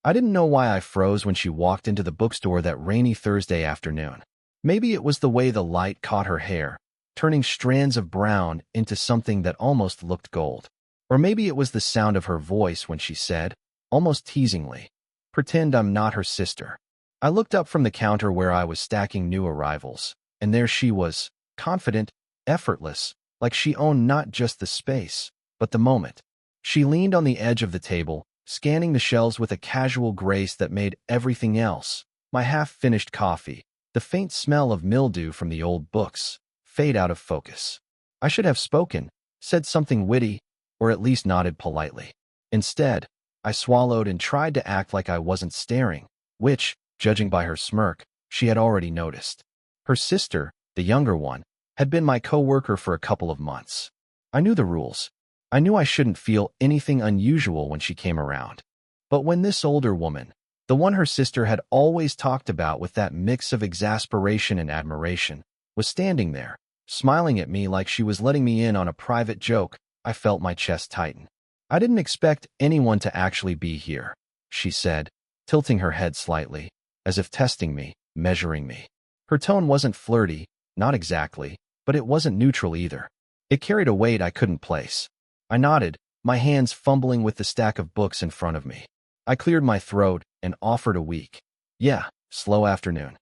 I didn't know why I froze when she walked into the bookstore that rainy Thursday afternoon. Maybe it was the way the light caught her hair, turning strands of brown into something that almost looked gold. Or maybe it was the sound of her voice when she said, almost teasingly, "Pretend I'm not her sister." I looked up from the counter where I was stacking new arrivals, and there she was, confident, effortless, like she owned not just the space, but the moment. She leaned on the edge of the table, scanning the shelves with a casual grace that made everything else, my half-finished coffee, the faint smell of mildew from the old books, fade out of focus. I should have spoken, said something witty, or at least nodded politely. Instead, I swallowed and tried to act like I wasn't staring, which, judging by her smirk, she had already noticed. Her sister, the younger one, had been my co-worker for a couple of months. I knew the rules. I knew I shouldn't feel anything unusual when she came around. But when this older woman, the one her sister had always talked about with that mix of exasperation and admiration, was standing there, smiling at me like she was letting me in on a private joke, I felt my chest tighten. "I didn't expect anyone to actually be here," she said, tilting her head slightly, as if testing me, measuring me. Her tone wasn't flirty, not exactly, but it wasn't neutral either. It carried a weight I couldn't place. I nodded, my hands fumbling with the stack of books in front of me. I cleared my throat and offered a weak, "Yeah, slow afternoon."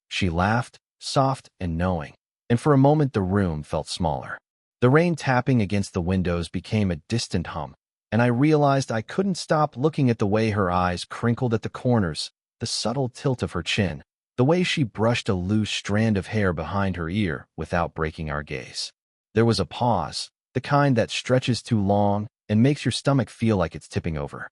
She laughed, soft and knowing, and for a moment the room felt smaller. The rain tapping against the windows became a distant hum, and I realized I couldn't stop looking at the way her eyes crinkled at the corners, the subtle tilt of her chin, the way she brushed a loose strand of hair behind her ear without breaking our gaze. There was a pause, the kind that stretches too long and makes your stomach feel like it's tipping over.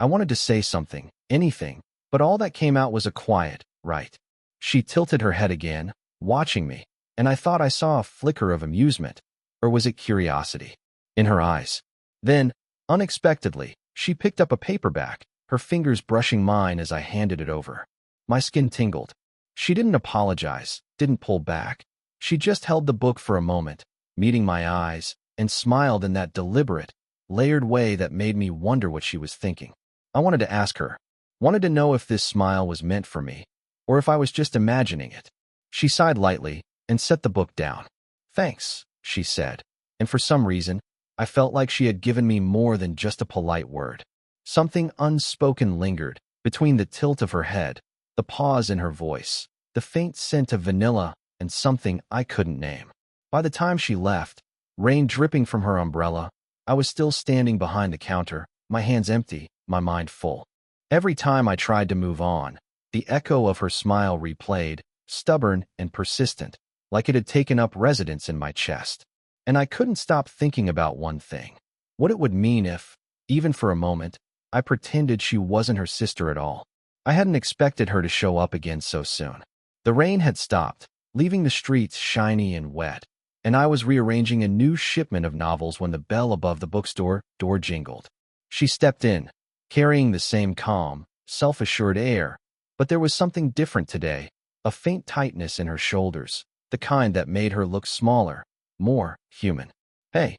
I wanted to say something, anything, but all that came out was a quiet, "Right." She tilted her head again, watching me, and I thought I saw a flicker of amusement, or was it curiosity, in her eyes. Then, unexpectedly, she picked up a paperback, her fingers brushing mine as I handed it over. My skin tingled. She didn't apologize, didn't pull back. She just held the book for a moment, meeting my eyes, and smiled in that deliberate, layered way that made me wonder what she was thinking. I wanted to ask her, wanted to know if this smile was meant for me, or if I was just imagining it. She sighed lightly and set the book down. "Thanks," she said, and for some reason, I felt like she had given me more than just a polite word. Something unspoken lingered between the tilt of her head, the pause in her voice, the faint scent of vanilla, and something I couldn't name. By the time she left, rain dripping from her umbrella, I was still standing behind the counter, my hands empty, my mind full. Every time I tried to move on, the echo of her smile replayed, stubborn and persistent, like it had taken up residence in my chest. And I couldn't stop thinking about one thing: what it would mean if, even for a moment, I pretended she wasn't her sister at all. I hadn't expected her to show up again so soon. The rain had stopped, leaving the streets shiny and wet, and I was rearranging a new shipment of novels when the bell above the bookstore door jingled. She stepped in, carrying the same calm, self-assured air, but there was something different today, a faint tightness in her shoulders, the kind that made her look smaller, more human. "Hey,"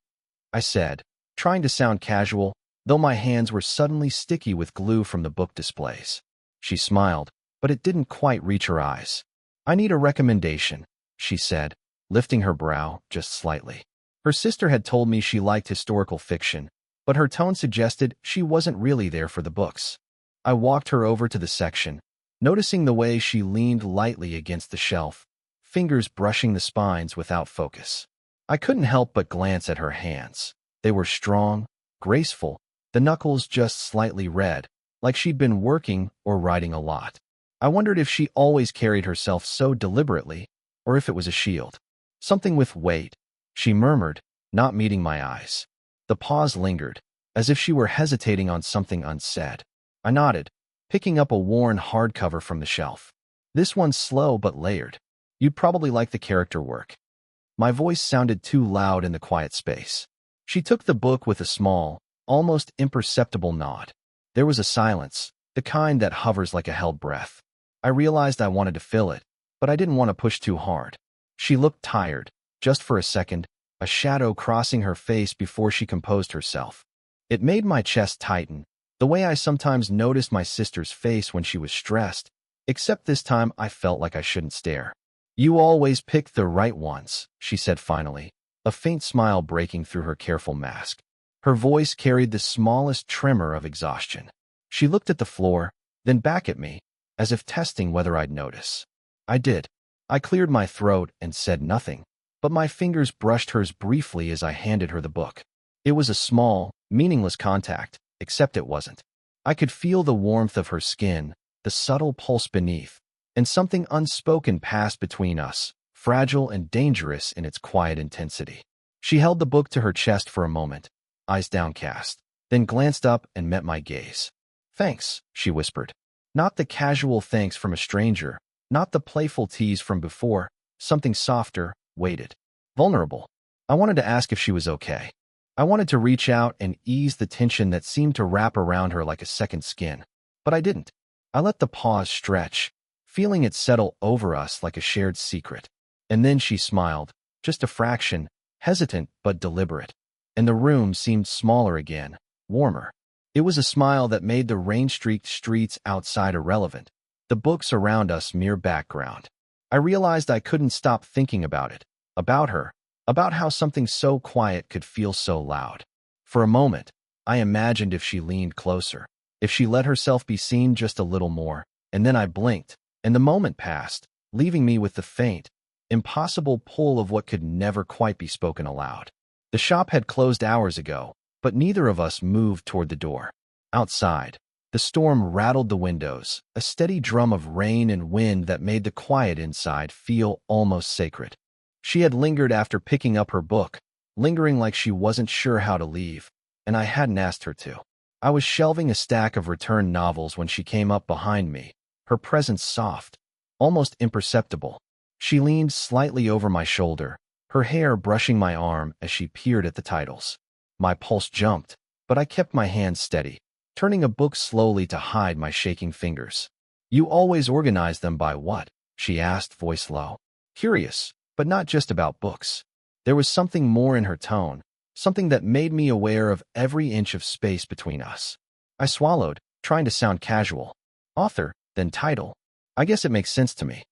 I said, trying to sound casual, though my hands were suddenly sticky with glue from the book displays. She smiled, but it didn't quite reach her eyes. "I need a recommendation," she said, lifting her brow just slightly. Her sister had told me she liked historical fiction, but her tone suggested she wasn't really there for the books. I walked her over to the section, noticing the way she leaned lightly against the shelf, fingers brushing the spines without focus. I couldn't help but glance at her hands. They were strong, graceful, the knuckles just slightly red, like she'd been working or writing a lot. I wondered if she always carried herself so deliberately, or if it was a shield. "Something with weight," she murmured, not meeting my eyes. The pause lingered, as if she were hesitating on something unsaid. I nodded, picking up a worn hardcover from the shelf. "This one's slow but layered. You'd probably like the character work." My voice sounded too loud in the quiet space. She took the book with a small, almost imperceptible nod. There was a silence, the kind that hovers like a held breath. I realized I wanted to fill it, but I didn't want to push too hard. She looked tired, just for a second, a shadow crossing her face before she composed herself. It made my chest tighten, The way I sometimes noticed my sister's face when she was stressed, except this time I felt like I shouldn't stare. "You always pick the right ones," she said finally, a faint smile breaking through her careful mask. Her voice carried the smallest tremor of exhaustion. She looked at the floor, then back at me, as if testing whether I'd notice. I did. I cleared my throat and said nothing, but my fingers brushed hers briefly as I handed her the book. It was a small, meaningless contact, except it wasn't. I could feel the warmth of her skin, the subtle pulse beneath, and something unspoken passed between us, fragile and dangerous in its quiet intensity. She held the book to her chest for a moment, eyes downcast, then glanced up and met my gaze. "Thanks," she whispered. Not the casual thanks from a stranger, not the playful tease from before, something softer, weighted, vulnerable. I wanted to ask if she was okay. I wanted to reach out and ease the tension that seemed to wrap around her like a second skin. But I didn't. I let the pause stretch, feeling it settle over us like a shared secret. And then she smiled, just a fraction, hesitant but deliberate. And the room seemed smaller again, warmer. It was a smile that made the rain-streaked streets outside irrelevant, the books around us mere background. I realized I couldn't stop thinking about it, about her, about how something so quiet could feel so loud. For a moment, I imagined if she leaned closer, if she let herself be seen just a little more, and then I blinked, and the moment passed, leaving me with the faint, impossible pull of what could never quite be spoken aloud. The shop had closed hours ago, but neither of us moved toward the door. Outside, the storm rattled the windows, a steady drum of rain and wind that made the quiet inside feel almost sacred. She had lingered after picking up her book, lingering like she wasn't sure how to leave, and I hadn't asked her to. I was shelving a stack of returned novels when she came up behind me, her presence soft, almost imperceptible. She leaned slightly over my shoulder, her hair brushing my arm as she peered at the titles. My pulse jumped, but I kept my hands steady, turning a book slowly to hide my shaking fingers. "You always organize them by what?" she asked, voice low. Curious, but not just about books. There was something more in her tone, something that made me aware of every inch of space between us. I swallowed, trying to sound casual. "Author, then title. I guess it makes sense to me."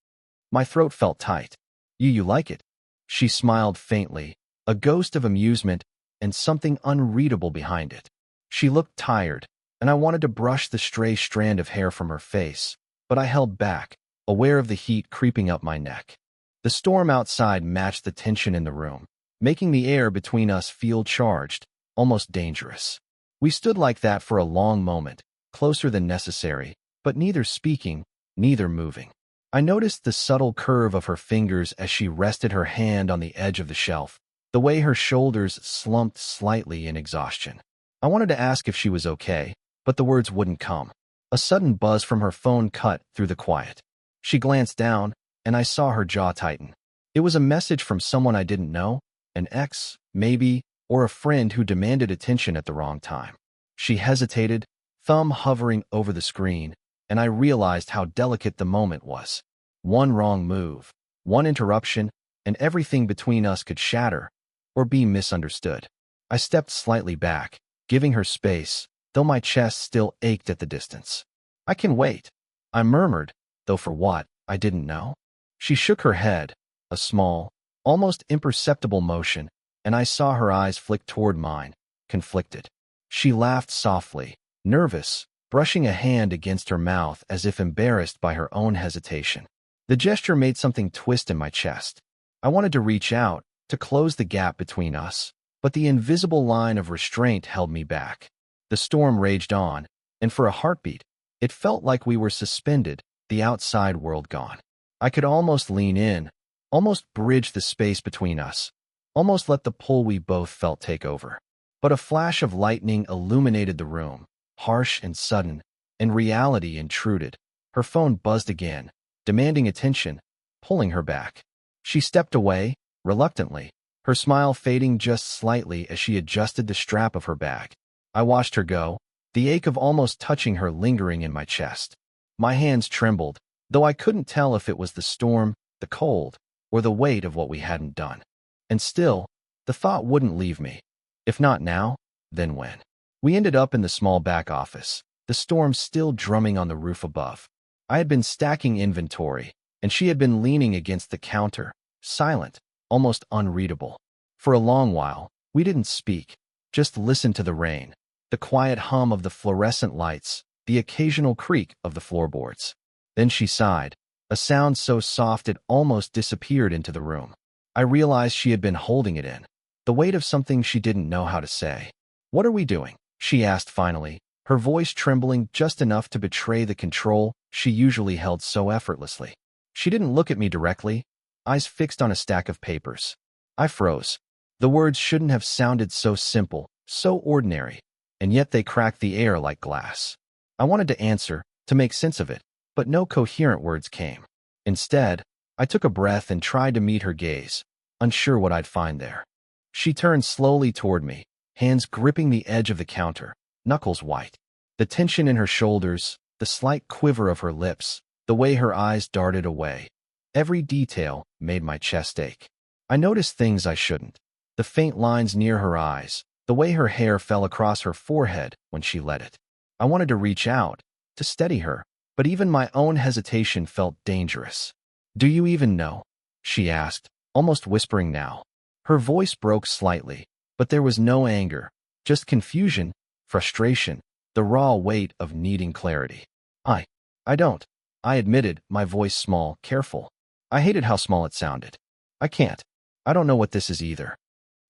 My throat felt tight. You like it?" She smiled faintly, a ghost of amusement and something unreadable behind it. She looked tired, and I wanted to brush the stray strand of hair from her face, but I held back, aware of the heat creeping up my neck. The storm outside matched the tension in the room, making the air between us feel charged, almost dangerous. We stood like that for a long moment, closer than necessary, but neither speaking, neither moving. I noticed the subtle curve of her fingers as she rested her hand on the edge of the shelf, the way her shoulders slumped slightly in exhaustion. I wanted to ask if she was okay, but the words wouldn't come. A sudden buzz from her phone cut through the quiet. She glanced down, and I saw her jaw tighten. It was a message from someone I didn't know, an ex, maybe, or a friend who demanded attention at the wrong time. She hesitated, thumb hovering over the screen, and I realized how delicate the moment was. One wrong move, one interruption, and everything between us could shatter or be misunderstood. I stepped slightly back, giving her space, though my chest still ached at the distance. "I can wait," I murmured, though for what, I didn't know. She shook her head, a small, almost imperceptible motion, and I saw her eyes flick toward mine, conflicted. She laughed softly, nervous, brushing a hand against her mouth as if embarrassed by her own hesitation. The gesture made something twist in my chest. I wanted to reach out, to close the gap between us, but the invisible line of restraint held me back. The storm raged on, and for a heartbeat, it felt like we were suspended, the outside world gone. I could almost lean in, almost bridge the space between us, almost let the pull we both felt take over. But a flash of lightning illuminated the room, harsh and sudden, and reality intruded. Her phone buzzed again, demanding attention, pulling her back. She stepped away, reluctantly, her smile fading just slightly as she adjusted the strap of her bag. I watched her go, the ache of almost touching her lingering in my chest. My hands trembled, though I couldn't tell if it was the storm, the cold, or the weight of what we hadn't done. And still, the thought wouldn't leave me. If not now, then when? We ended up in the small back office, the storm still drumming on the roof above. I had been stacking inventory, and she had been leaning against the counter, silent, almost unreadable. For a long while, we didn't speak, just listened to the rain, the quiet hum of the fluorescent lights, the occasional creak of the floorboards. Then she sighed, a sound so soft it almost disappeared into the room. I realized she had been holding it in, the weight of something she didn't know how to say. "What are we doing?" she asked finally, her voice trembling just enough to betray the control she usually held so effortlessly. She didn't look at me directly, eyes fixed on a stack of papers. I froze. The words shouldn't have sounded so simple, so ordinary, and yet they cracked the air like glass. I wanted to answer, to make sense of it, but no coherent words came. Instead, I took a breath and tried to meet her gaze, unsure what I'd find there. She turned slowly toward me, hands gripping the edge of the counter, knuckles white. The tension in her shoulders, the slight quiver of her lips, the way her eyes darted away. Every detail made my chest ache. I noticed things I shouldn't. The faint lines near her eyes, the way her hair fell across her forehead when she let it. I wanted to reach out, to steady her, but even my own hesitation felt dangerous. "Do you even know?" she asked, almost whispering now. Her voice broke slightly, but there was no anger, just confusion, frustration, the raw weight of needing clarity. I don't," I admitted, my voice small, careful. I hated how small it sounded. "I can't. I don't know what this is either."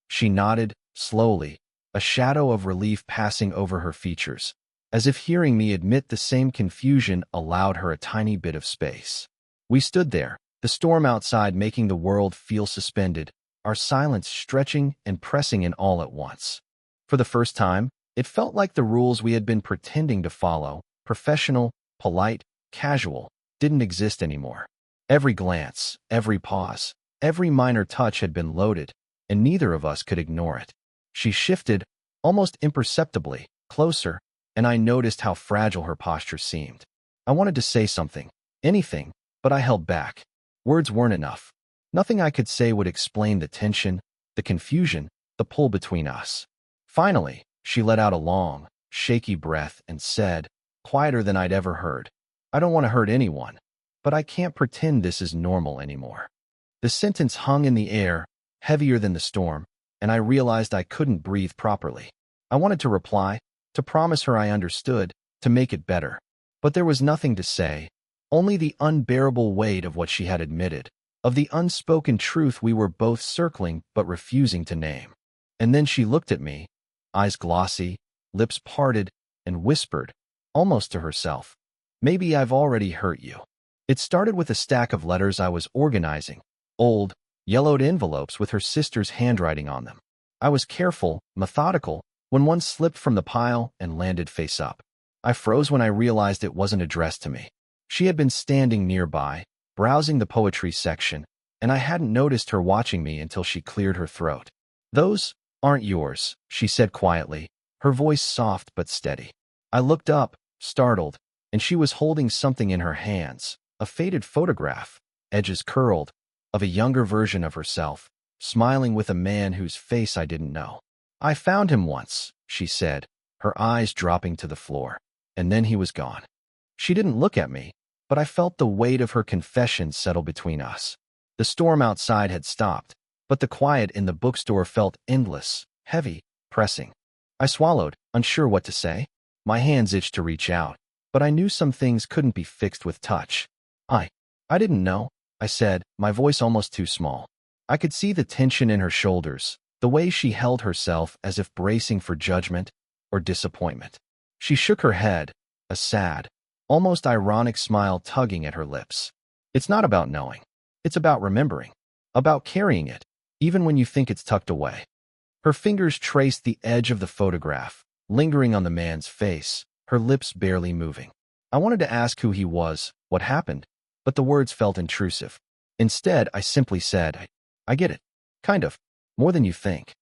She nodded, slowly, a shadow of relief passing over her features, as if hearing me admit the same confusion allowed her a tiny bit of space. We stood there, the storm outside making the world feel suspended, our silence stretching and pressing in all at once. For the first time, it felt like the rules we had been pretending to follow, professional, polite, casual, didn't exist anymore. Every glance, every pause, every minor touch had been loaded, and neither of us could ignore it. She shifted, almost imperceptibly, closer, and I noticed how fragile her posture seemed. I wanted to say something, anything, but I held back. Words weren't enough. Nothing I could say would explain the tension, the confusion, the pull between us. Finally, she let out a long, shaky breath and said, quieter than I'd ever heard, "I don't want to hurt anyone, but I can't pretend this is normal anymore." The sentence hung in the air, heavier than the storm, and I realized I couldn't breathe properly. I wanted to reply, to promise her I understood, to make it better. But there was nothing to say, only the unbearable weight of what she had admitted, of the unspoken truth we were both circling but refusing to name. And then she looked at me, eyes glossy, lips parted, and whispered, almost to herself, "Maybe I've already hurt you." It started with a stack of letters I was organizing, old, yellowed envelopes with her sister's handwriting on them. I was careful, methodical, when one slipped from the pile and landed face up. I froze when I realized it wasn't addressed to me. She had been standing nearby, browsing the poetry section, and I hadn't noticed her watching me until she cleared her throat. "Those aren't yours," she said quietly, her voice soft but steady. I looked up, startled, and she was holding something in her hands, a faded photograph, edges curled, of a younger version of herself, smiling with a man whose face I didn't know. "I found him once," she said, her eyes dropping to the floor, "and then he was gone." She didn't look at me, but I felt the weight of her confession settle between us. The storm outside had stopped, but the quiet in the bookstore felt endless, heavy, pressing. I swallowed, unsure what to say. My hands itched to reach out, but I knew some things couldn't be fixed with touch. I didn't know," I said, my voice almost too small. I could see the tension in her shoulders, the way she held herself as if bracing for judgment or disappointment. She shook her head, a sad, almost ironic smile tugging at her lips. "It's not about knowing. It's about remembering. About carrying it, even when you think it's tucked away." Her fingers traced the edge of the photograph, lingering on the man's face, her lips barely moving. I wanted to ask who he was, what happened, but the words felt intrusive. Instead, I simply said, I get it. Kind of. More than you think."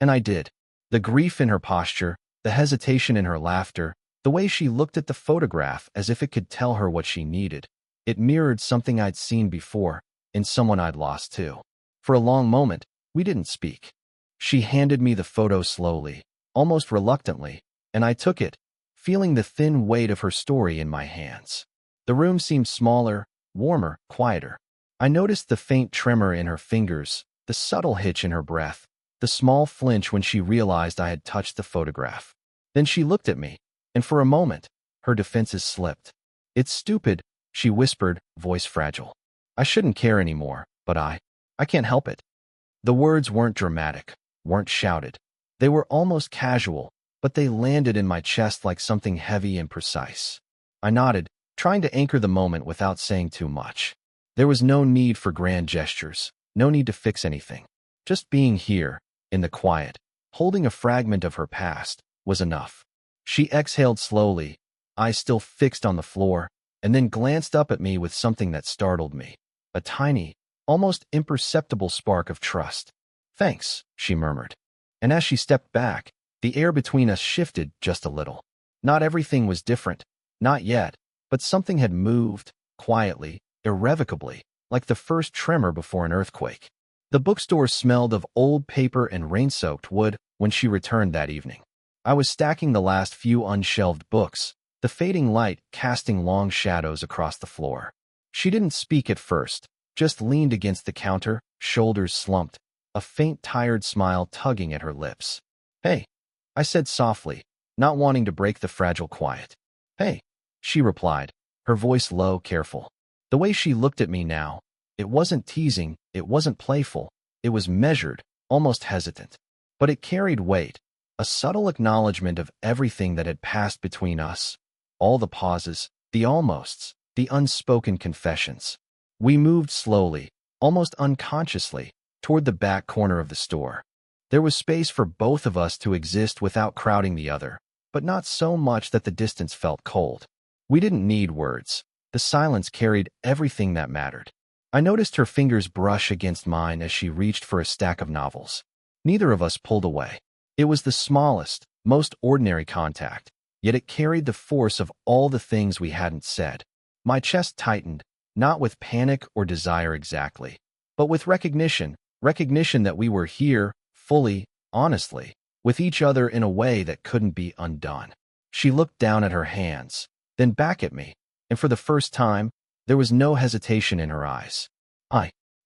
And I did. The grief in her posture, the hesitation in her laughter, the way she looked at the photograph as if it could tell her what she needed. It mirrored something I'd seen before, in someone I'd lost too. For a long moment, we didn't speak. She handed me the photo slowly, almost reluctantly, and I took it, feeling the thin weight of her story in my hands. The room seemed smaller, warmer, quieter. I noticed the faint tremor in her fingers, the subtle hitch in her breath, the small flinch when she realized I had touched the photograph. Then she looked at me, and for a moment, her defenses slipped. "It's stupid," she whispered, voice fragile. "I shouldn't care anymore, but I can't help it." The words weren't dramatic, weren't shouted. They were almost casual, but they landed in my chest like something heavy and precise. I nodded, trying to anchor the moment without saying too much. There was no need for grand gestures, no need to fix anything. Just being here, in the quiet, holding a fragment of her past, was enough. She exhaled slowly, eyes still fixed on the floor, and then glanced up at me with something that startled me. A tiny, almost imperceptible spark of trust. "Thanks," she murmured. And as she stepped back, the air between us shifted just a little. Not everything was different, not yet, but something had moved, quietly, irrevocably, like the first tremor before an earthquake. The bookstore smelled of old paper and rain-soaked wood when she returned that evening. I was stacking the last few unshelved books, the fading light casting long shadows across the floor. She didn't speak at first, just leaned against the counter, shoulders slumped, a faint tired smile tugging at her lips. "Hey," I said softly, not wanting to break the fragile quiet. "Hey," she replied, her voice low, careful. The way she looked at me now, it wasn't teasing, it wasn't playful, it was measured, almost hesitant. But it carried weight, a subtle acknowledgement of everything that had passed between us, all the pauses, the almosts, the unspoken confessions. We moved slowly, almost unconsciously, toward the back corner of the store. There was space for both of us to exist without crowding the other, but not so much that the distance felt cold. We didn't need words. The silence carried everything that mattered. I noticed her fingers brush against mine as she reached for a stack of novels. Neither of us pulled away. It was the smallest, most ordinary contact, yet it carried the force of all the things we hadn't said. My chest tightened, not with panic or desire exactly, but with recognition that we were here, fully, honestly, with each other in a way that couldn't be undone. She looked down at her hands, then back at me, and for the first time, there was no hesitation in her eyes.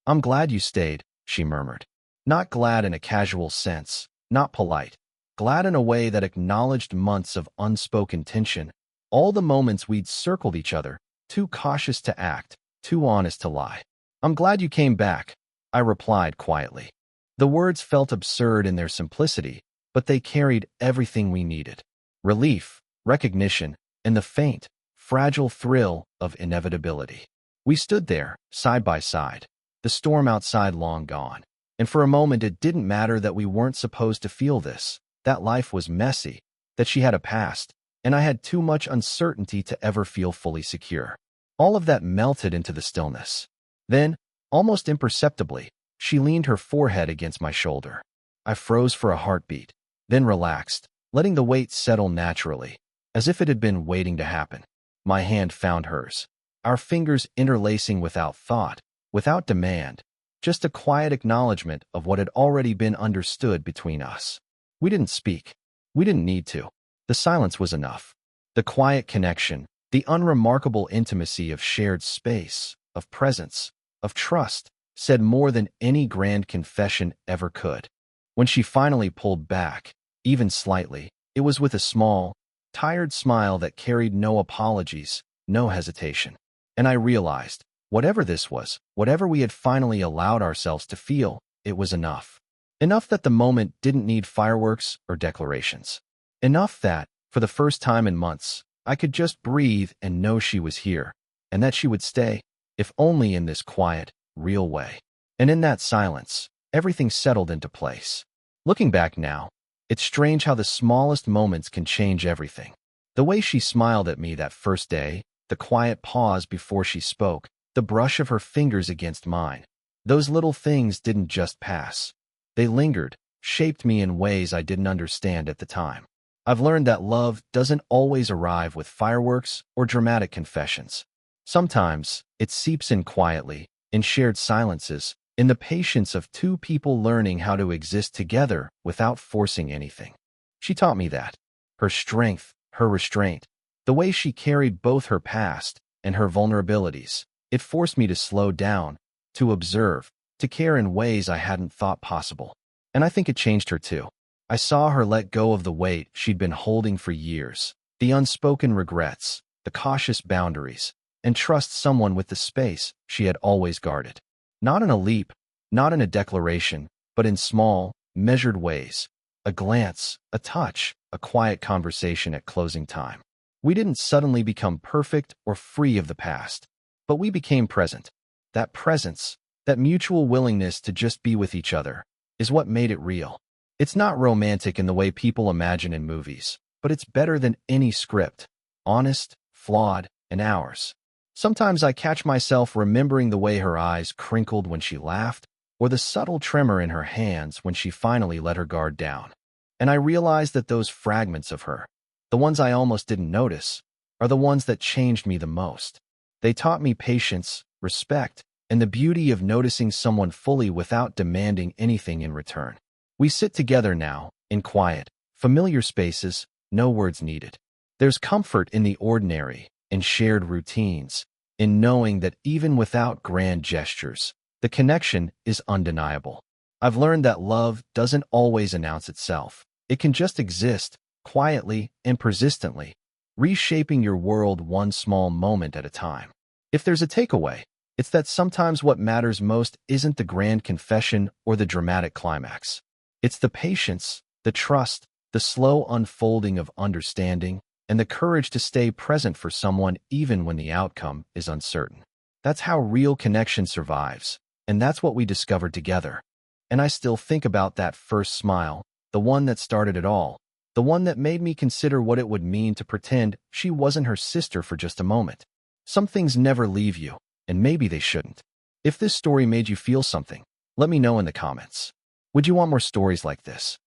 I'm glad you stayed," she murmured. Not glad in a casual sense, not polite. Glad in a way that acknowledged months of unspoken tension, all the moments we'd circled each other, too cautious to act, too honest to lie. "I'm glad you came back," I replied quietly. The words felt absurd in their simplicity, but they carried everything we needed. Relief, recognition, and the faint, fragile thrill of inevitability. We stood there, side by side, the storm outside long gone. And for a moment it didn't matter that we weren't supposed to feel this, that life was messy, that she had a past, and I had too much uncertainty to ever feel fully secure. All of that melted into the stillness. Then, almost imperceptibly, she leaned her forehead against my shoulder. I froze for a heartbeat, then relaxed, letting the weight settle naturally, as if it had been waiting to happen. My hand found hers, our fingers interlacing without thought, without demand, just a quiet acknowledgement of what had already been understood between us. We didn't speak. We didn't need to. The silence was enough. The quiet connection, the unremarkable intimacy of shared space, of presence, of trust, said more than any grand confession ever could. When she finally pulled back, even slightly, it was with a small, tired smile that carried no apologies, no hesitation. And I realized, whatever this was, whatever we had finally allowed ourselves to feel, it was enough. Enough that the moment didn't need fireworks or declarations. Enough that, for the first time in months, I could just breathe and know she was here, and that she would stay, if only in this quiet, real way. And in that silence, everything settled into place. Looking back now, it's strange how the smallest moments can change everything. The way she smiled at me that first day, the quiet pause before she spoke, the brush of her fingers against mine. Those little things didn't just pass. They lingered, shaped me in ways I didn't understand at the time. I've learned that love doesn't always arrive with fireworks or dramatic confessions. Sometimes, it seeps in quietly, in shared silences, in the patience of two people learning how to exist together without forcing anything. She taught me that. Her strength, her restraint, the way she carried both her past and her vulnerabilities. It forced me to slow down, to observe, to care in ways I hadn't thought possible. And I think it changed her too. I saw her let go of the weight she'd been holding for years, the unspoken regrets, the cautious boundaries, and trust someone with the space she had always guarded. Not in a leap, not in a declaration, but in small, measured ways. A glance, a touch, a quiet conversation at closing time. We didn't suddenly become perfect or free of the past, but we became present. That presence, that mutual willingness to just be with each other, is what made it real. It's not romantic in the way people imagine in movies, but it's better than any script. Honest, flawed, and ours. Sometimes I catch myself remembering the way her eyes crinkled when she laughed, or the subtle tremor in her hands when she finally let her guard down. And I realize that those fragments of her, the ones I almost didn't notice, are the ones that changed me the most. They taught me patience, respect, and the beauty of noticing someone fully without demanding anything in return. We sit together now, in quiet, familiar spaces, no words needed. There's comfort in the ordinary, in shared routines, in knowing that even without grand gestures, the connection is undeniable. I've learned that love doesn't always announce itself. It can just exist, quietly and persistently, reshaping your world one small moment at a time. If there's a takeaway, it's that sometimes what matters most isn't the grand confession or the dramatic climax. It's the patience, the trust, the slow unfolding of understanding, and the courage to stay present for someone even when the outcome is uncertain. That's how real connection survives, and that's what we discovered together. And I still think about that first smile, the one that started it all, the one that made me consider what it would mean to pretend she wasn't her sister for just a moment. Some things never leave you, and maybe they shouldn't. If this story made you feel something, let me know in the comments. Would you want more stories like this?